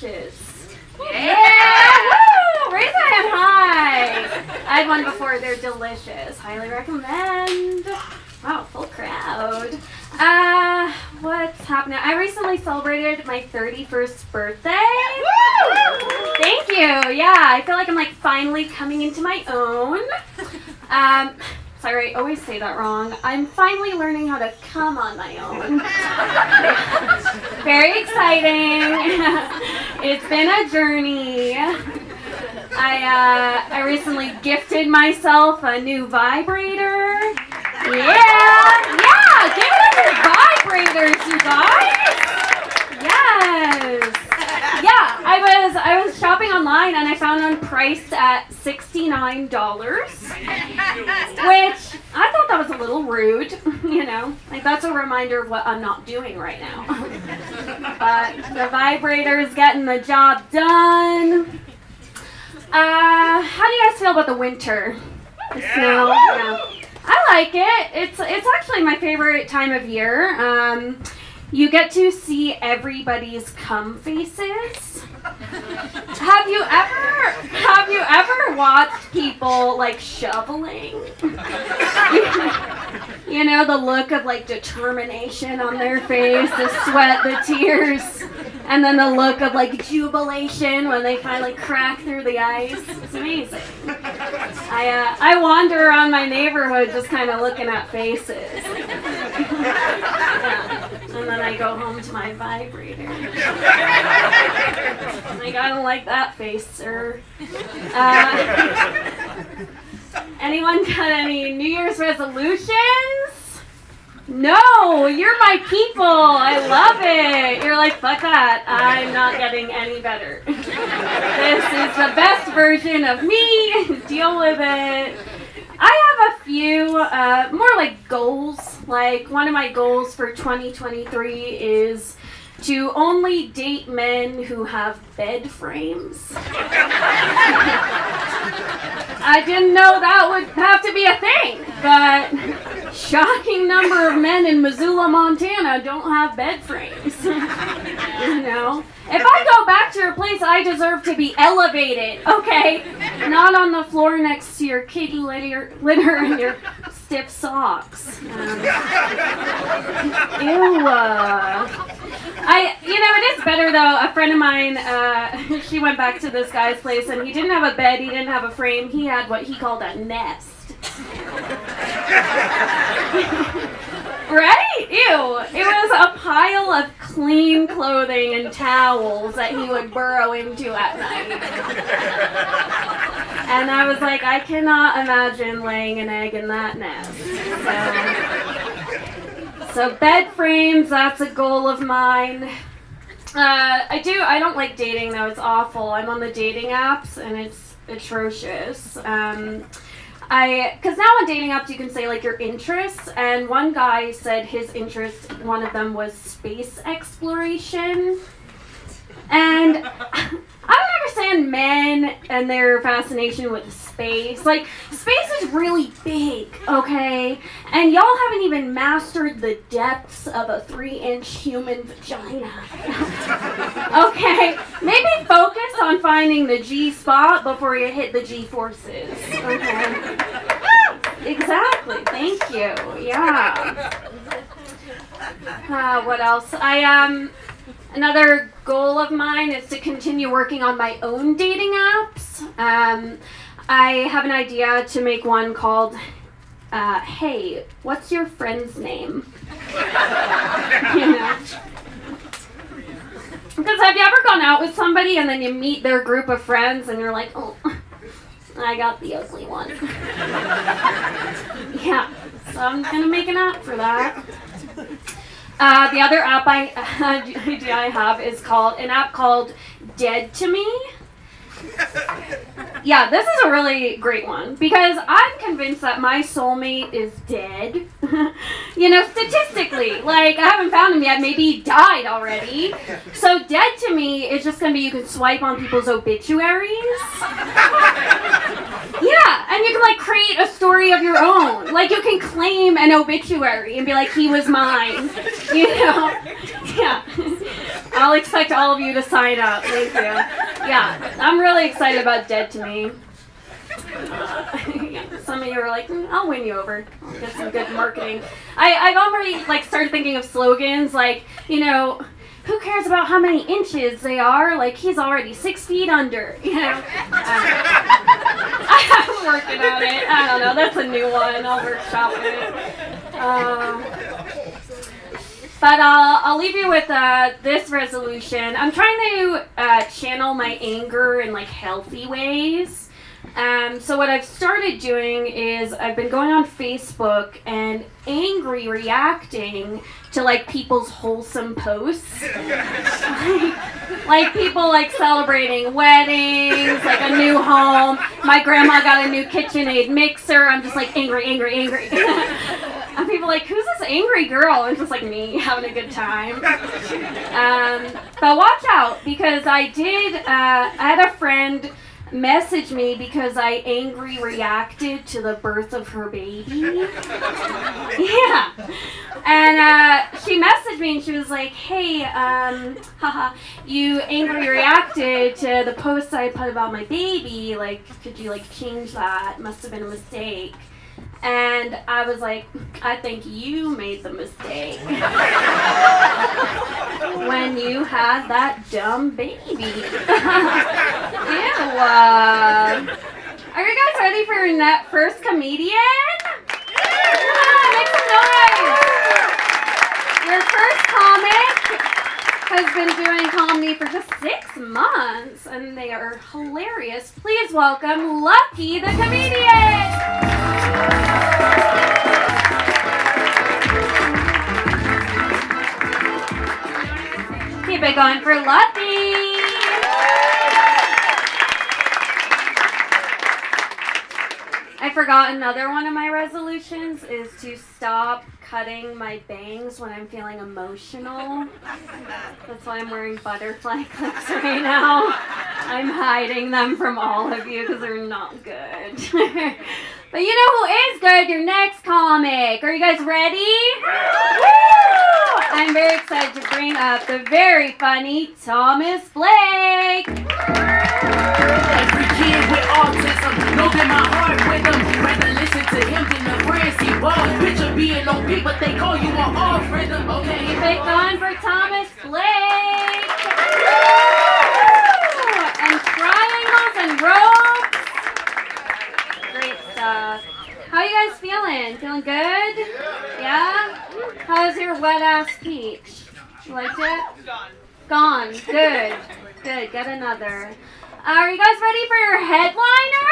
delicious. Yeah! Woo! Raise my hand high. I had one before. They're delicious. Highly recommend. Wow, full crowd. What's happening? I recently celebrated my 31st birthday. Woo! Thank you. Yeah, I feel like I'm like finally coming into my own. Sorry, I always say that wrong. I'm finally learning how to come on my own. Very exciting. It's been a journey. I recently gifted myself a new vibrator. Yeah, give it up for vibrators, you guys. Yes. Yeah, I was shopping online and I found one priced at $69, which I thought that was a little rude, you know. Like that's a reminder of what I'm not doing right now. But the vibrator is getting the job done. How do you guys feel about the winter? The snow? Yeah. I like it. It's actually my favorite time of year. You get to see everybody's cum faces. Have you ever watched people like shoveling? You know, the look of like determination on their face, the sweat, the tears, and then the look of like jubilation when they finally crack through the ice. It's amazing. I wander around my neighborhood just kind of looking at faces. Yeah. And then I go home to my vibrator. Like, I don't like that face, sir. Anyone got any New Year's resolutions? No, you're my people. I love it. You're like, fuck that. I'm not getting any better. This is the best version of me. Deal with it. I have a few more like goals. Like one of my goals for 2023 is to only date men who have bed frames. I didn't know that would have to be a thing, but shocking number of men in Missoula, Montana don't have bed frames. You know? If I go back to your place, I deserve to be elevated, okay? Not on the floor next to your kitty litter and your stiff socks. Ew. It is better though. A friend of mine, she went back to this guy's place and he didn't have a bed, he didn't have a frame, he had what he called a nest. Right? Ew. It was a pile of clean clothing and towels that he would burrow into at night. And I was like, I cannot imagine laying an egg in that nest. So bed frames, that's a goal of mine. I don't like dating though, it's awful. I'm on the dating apps and it's atrocious. Because now on dating apps you can say like your interests, and one guy said his interest, one of them was space exploration. And I don't understand men and their fascination with space. Like, space is really big, okay? And y'all haven't even mastered the depths of a 3-inch human vagina. Okay? Maybe focus on finding the G spot before you hit the G forces, okay? Exactly, thank you, yeah. What else? Another goal of mine is to continue working on my own dating apps. I have an idea to make one called, hey, what's your friend's name? You know? Because have you ever gone out with somebody and then you meet their group of friends and you're like, oh, I got the ugly one. Yeah, so I'm going to make an app for that. The other app I have is an app called Dead to Me. Yeah, this is a really great one because I'm convinced that my soulmate is dead. You know, statistically, like I haven't found him yet. Maybe he died already. So Dead to Me is just gonna be you can swipe on people's obituaries. Yeah, and you can like create a story of your own. Like you can claim an obituary and be like, he was mine. You know? Yeah. I'll expect all of you to sign up. Thank you. Yeah, I'm really excited about Dead to Me. Yeah, some of you are like, I'll win you over. I'll get some good marketing. I've already like started thinking of slogans like, you know, who cares about how many inches they are? Like, he's already 6 feet under. You know, I'm working on it. I don't know. That's a new one. I'll workshop it. But I'll leave you with this resolution. I'm trying to channel my anger in like healthy ways. So what I've started doing is I've been going on Facebook and angry reacting to like people's wholesome posts. like people like celebrating weddings, like a new home. My grandma got a new KitchenAid mixer. I'm just like angry. And people are like, who's this angry girl? And it's just like me having a good time. But watch out, because I had a friend message me because I angry reacted to the birth of her baby. Yeah. And she messaged me and she was like, hey, you angry reacted to the post I put about my baby. Like, could you like change that? Must have been a mistake. And I was like, I think you made the mistake when you had that dumb baby. Ew. Are you guys ready for your first comedian? Yeah, make some noise. Your first comic has been doing comedy for just 6 months, and they are hilarious. Please welcome Lucky the comedian. Keep it going for Lucky. I forgot another one of my resolutions is to stop cutting my bangs when I'm feeling emotional. That's why I'm wearing butterfly clips right now. I'm hiding them from all of you because they're not good. But you know who is good? Your next comic. Are you guys ready? Woo! I'm very excited to bring up the very funny Thomas Blake. Every kid with autism, know that my heart with him. Rather listen to him than the friends he was. Picture being no big, but they call you an off rhythm. Okay. Keep it going for Thomas Blake. And triangles and ropes. Great stuff. How you guys feeling? Feeling good? Yeah? How's your wet ass peach? You liked it? Gone. Good. Good. Get another. Are you guys ready for your headliner?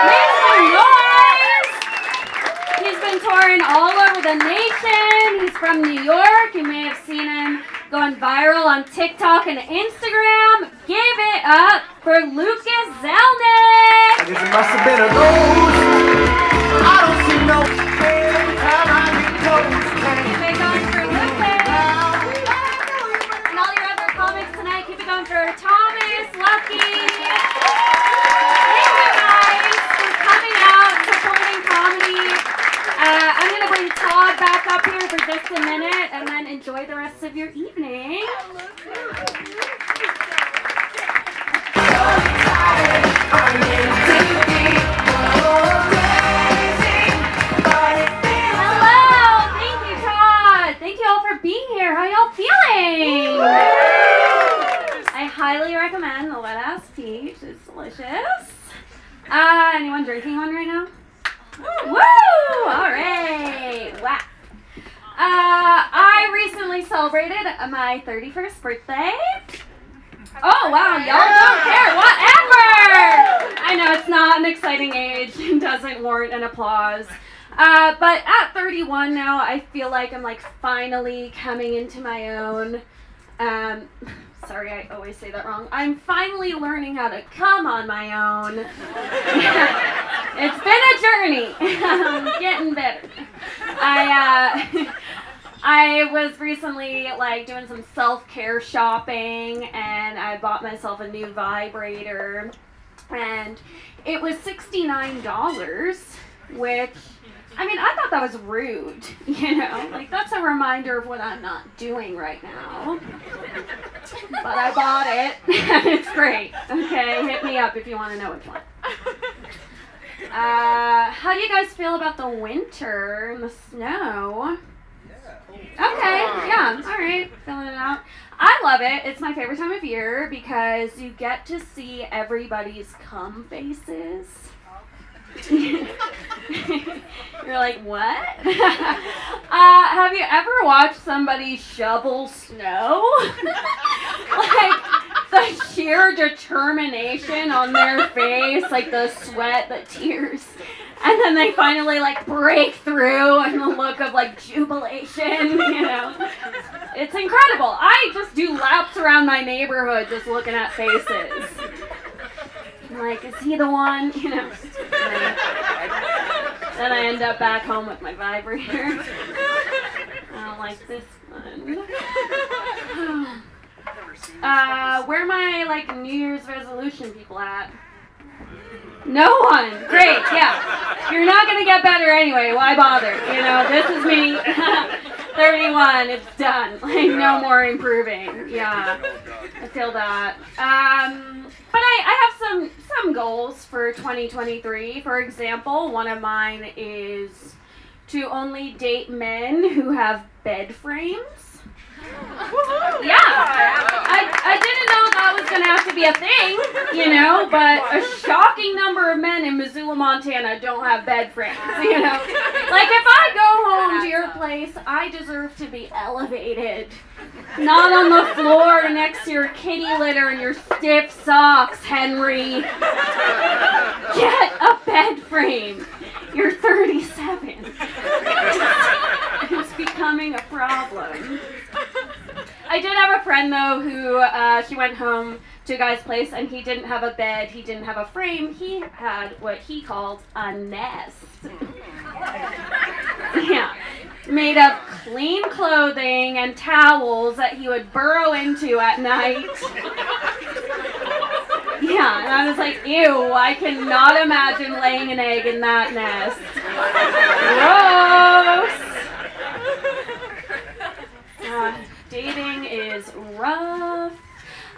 Make some noise! He's been touring all over the nation. He's from New York. You may have seen him going viral on TikTok and Instagram. Give it up for Lucas Zelnick! I guess it must have been a ghost. I don't see no how I get close. Keep it going for Lucas. And all your other comics tonight, keep it going for Thomas, Lucky. Thank you guys for coming out, supporting comedy. I'm going to bring Todd back up here for just a minute and then enjoy the rest of your evening. Hello, thank you, Todd. Thank you all for being here. How y'all feeling? I highly recommend the wet ass peach. It's delicious. Anyone drinking one right now? Woo! All right. Wow. I recently celebrated my 31st birthday. Oh, wow. Y'all don't care. Whatever. I know it's not an exciting age. It doesn't warrant an applause. But at 31 now, I feel like I'm like finally coming into my own. Sorry, I always say that wrong. I'm finally learning how to come on my own. It's been a journey. I'm getting better. I was recently like doing some self-care shopping, and I bought myself a new vibrator, and it was $69, which I mean, I thought that was rude, like that's a reminder of what I'm not doing right now. But I bought it, and it's great. Okay, hit me up if you want to know which one. How do you guys feel about the winter and the snow? Okay, yeah, alright, filling it out. I love it. It's my favorite time of year because you get to see everybody's cum faces. You're like, what? Have you ever watched somebody shovel snow? Like, the sheer determination on their face, like the sweat, the tears. And then they finally, like, break through and the look of, like, jubilation, It's incredible. I just do laps around my neighborhood just looking at faces. I'm like, is he the one? Then I end up back home with my vibrator. I don't like this one. Where are my, like, New Year's resolution people at? No one. Great, yeah. You're not going to get better anyway. Why bother? This is me. 31. It's done. Like, no more improving. Yeah. I feel that. But I have some goals for 2023. For example, one of mine is to only date men who have bed frames. Yeah, I didn't know that was going to have to be a thing, but a shocking number of men in Missoula, Montana don't have bed frames, Like, if I go home to your place, I deserve to be elevated. Not on the floor next to your kitty litter and your stiff socks, Henry. Get a bed frame. You're 37. It's becoming a problem. I did have a friend, though, who she went home to a guy's place, and he didn't have a bed, he didn't have a frame, he had what he called a nest. Yeah. Made of clean clothing and towels that he would burrow into at night. Yeah, and I was like, ew, I cannot imagine laying an egg in that nest. Gross! Dating is rough.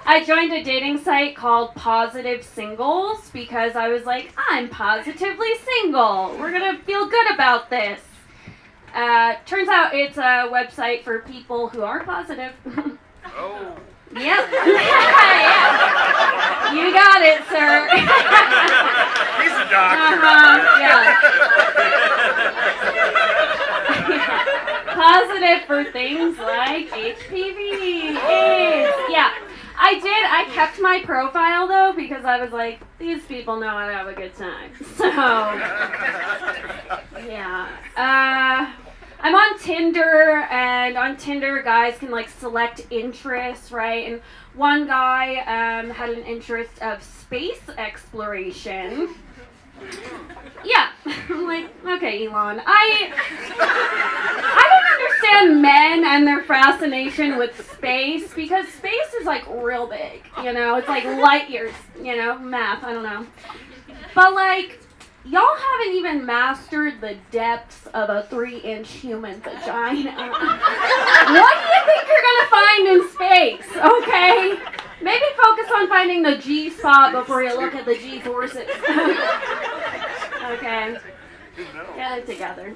I joined a dating site called Positive Singles because I was like, I'm positively single. We're going to feel good about this. Turns out it's a website for people who are positive. Oh. Yep. Yeah. You got it, sir. He's a doctor. Yeah. Positive for things like HPV, AIDS. Yeah. I kept my profile, though, because I was like, these people know how to have a good time. So, yeah. I'm on Tinder, and on Tinder, guys can, like, select interests, right? And one guy had an interest of space exploration. Yeah. I'm like, okay, Elon. I don't understand men and their fascination with space, because space is, like, real big, It's like light years, math, I don't know. But, like, y'all haven't even mastered the depths of a 3-inch human vagina. What do you think you're gonna find in space, okay? Maybe focus on finding the G-spot before you look at the G-forces. Okay. Get it together.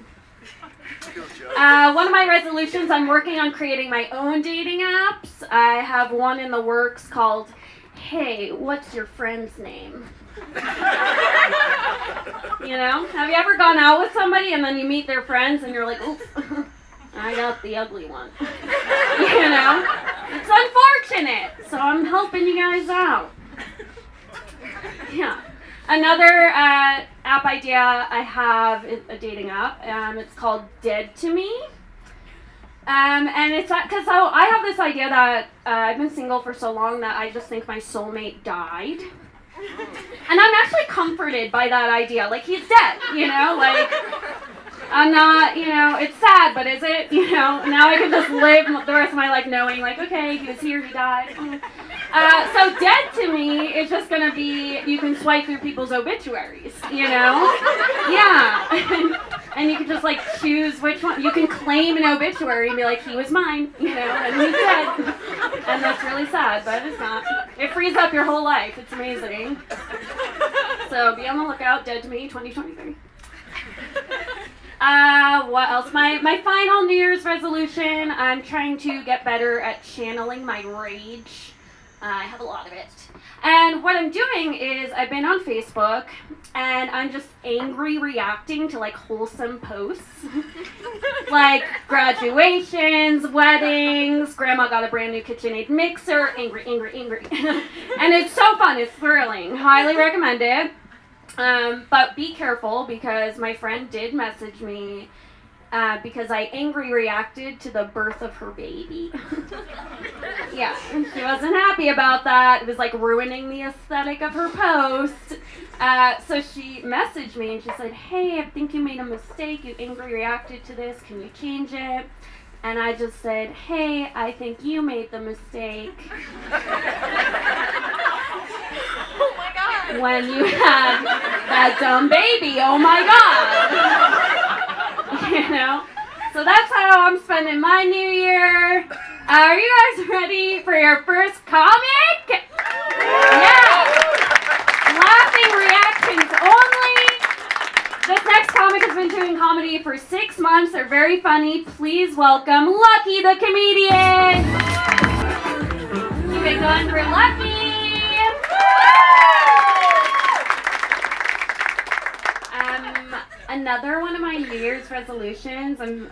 One of my resolutions, I'm working on creating my own dating apps. I have one in the works called, Hey, what's your friend's name? Have you ever gone out with somebody and then you meet their friends and you're like, oops, I got the ugly one. It's unfortunate, so I'm helping you guys out. Yeah. Another app idea I have is a dating app. It's called Dead to Me. And it's because I have this idea that I've been single for so long that I just think my soulmate died. And I'm actually comforted by that idea. Like, he's dead, Like, I'm not, it's sad, but is it? Now I can just live the rest of my life knowing, like, okay, he was here, he died. So Dead to Me is just going to be, you can swipe through people's obituaries, Yeah. And you can just like choose which one. You can claim an obituary and be like, he was mine, and he's dead. And that's really sad, but it's not. It frees up your whole life. It's amazing. So be on the lookout, Dead to Me 2023. What else? My final New Year's resolution, I'm trying to get better at channeling my rage. I have a lot of it. And what I'm doing is I've been on Facebook and I'm just angry reacting to like wholesome posts. Like graduations, weddings, grandma got a brand new KitchenAid mixer, angry. And it's so fun, it's thrilling. Highly recommend it. But be careful because my friend did message me because I angry reacted to the birth of her baby. Yeah, she wasn't happy about that. It was like ruining the aesthetic of her post. So she messaged me and she said, hey, I think you made a mistake. You angry reacted to this. Can you change it? And I just said, hey, I think you made the mistake. Oh my God. When you had that dumb baby, oh my God. So that's how I'm spending my new year. Are you guys ready for your first comic? Yeah. Laughing reactions only. This next comic has been doing comedy for 6 months. They're very funny. Please welcome Lucky the comedian. Keep it going for Lucky. Another one of my New Year's resolutions, I'm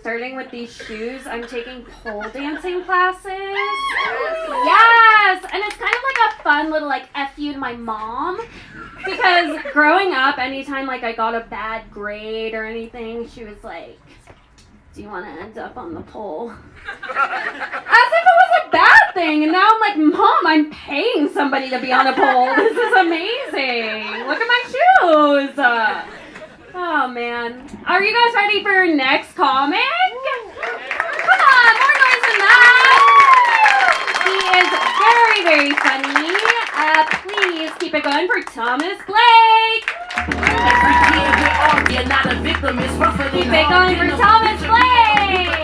starting with these shoes. I'm taking pole dancing classes. Yes! And it's kind of like a fun little like F you to my mom. Because growing up, anytime like I got a bad grade or anything, she was like, do you want to end up on the pole? As if it was a bad thing. And now I'm like, Mom, I'm paying somebody to be on a pole. This is amazing. Look at my shoes. Oh, man. Are you guys ready for your next comic? Come on, more noise than that. He is very, very funny. Please keep it going for Thomas Blake. Keep it going for Thomas Blake.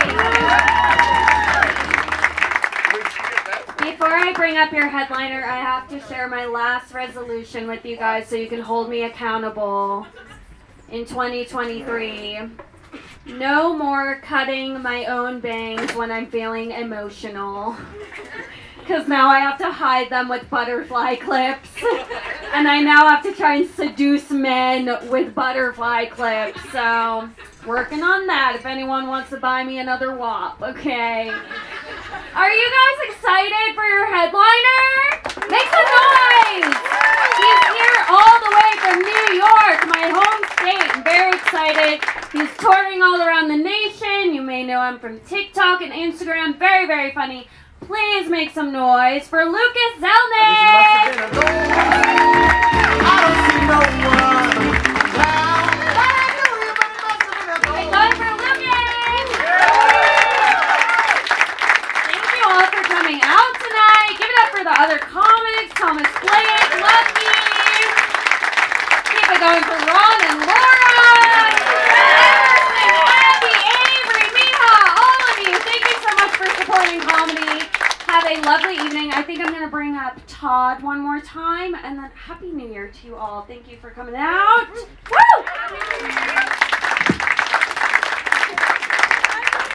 Before I bring up your headliner, I have to share my last resolution with you guys so you can hold me accountable. In 2023, no more cutting my own bangs when I'm feeling emotional. Because now I have to hide them with butterfly clips. And I now have to try and seduce men with butterfly clips. So, working on that if anyone wants to buy me another WAP, okay? Are you guys excited for your headliner? Make some noise! He's here all the way from New York, my home state. I'm very excited. He's touring all around the nation. You may know him from TikTok and Instagram. Very, very funny. Please make some noise for Lucas Zelnick! I don't see no one. Keep going for Lucas! Thank you all for coming out tonight. Give it up for the other comics. Thomas Blake, Lucky. Keep it going for Ron and Laura. Emerson, Abby, Avery, Miha, all of you. Thank you so much for supporting comedy. Have a lovely evening. I think I'm going to bring up Todd one more time. And then Happy New Year to you all. Thank you for coming out.